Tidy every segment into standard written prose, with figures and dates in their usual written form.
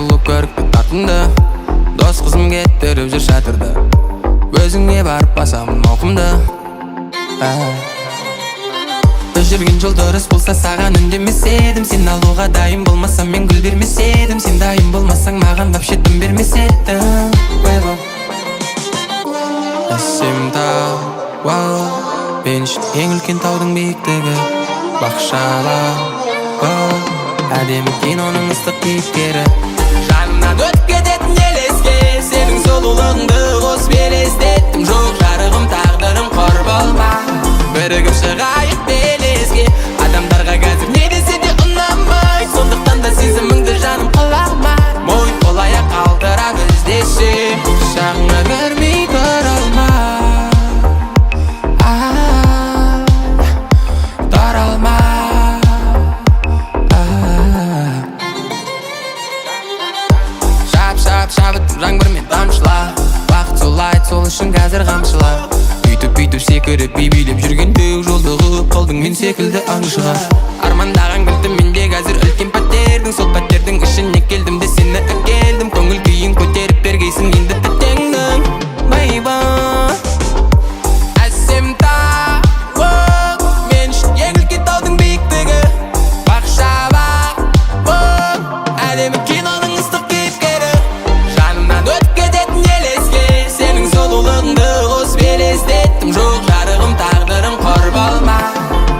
сұлу көрікті тартынды, дос қызым кеттеріп жүр шатырды, өзіңе барып басамын мауқымды. Біз жүрген жол дұрыс болса саған үндемес едім, сен алуға дайын болмасам мен гүл бермес едім, сен дайын болмасаң маған вообще дым бермес едім. Әсем тау, мен үшін ең үлкен таудың биіктігі, бақшала, әдемі киноның ыстық кейіпкері. Жанымнан өтіп кететін елеске, сенің сұлулығыңды қосып елестеттім. Жоқ жарығым тағдырым қор болма, бірігіп шығайық белеске. Адамдарға қазір не десе де ұнамай, сондықтан да сезіміңді жаным қылама. Мойын қол-аяқ қалтыра біздесе, жағыңа көрмей тұра алма, тұра алма. Шабыт жаңбырмен тамшыла, бақыт солай, сол үшін қазір қамшыла. Үйтіп секіріп билеп жүргенде жолды қылып қалдың мен секілді аңшыға. Армандаған кілтім менде қазір үлкен пәтердің, сол пәтердің ішіне келдім де сені әкелдім. Көңіл күйін көтеріп бергейсің енді тәтеңнің байба. Әсем тау, мен үшін ең үлкен таудың биіктігі, бақшала, әдемі киноның ыстық кейіпкері. Жанымнан өтіп кететін елеске, сенің сұлулығыңды қосып елестеттім. Жоқ жарығым тағдырым қор болма,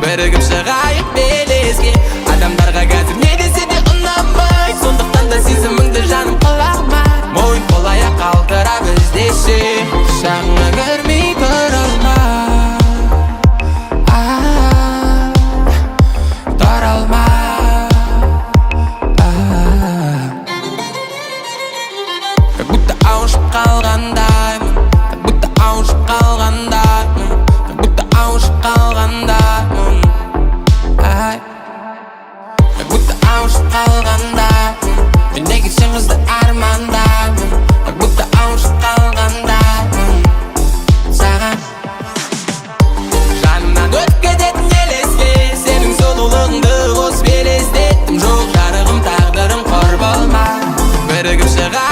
бірігіп шығайық белеске. Адамдарға қазір не десе де ұнамай, сондықтан да сезіміңді жаным қылама. Мойын қол-аяқ қалтыра біздесе, жағыңа көрмей тұра алма, тұра алма. Как будто ауышып қалғандаймын, как будто ауышып қалғандаймын, как будто ауышып қалғандаймын, как будто ауышып қалғандаймын. Мен неге сен қызды армандаймын, как будто ауышып қалғандаймын саған. Жанымнан өтіп кететін елеске, сенің сұлулығыңды қосып елестеттім. Жоқ жарығым тағдырым қор болма, бірігіп шығайық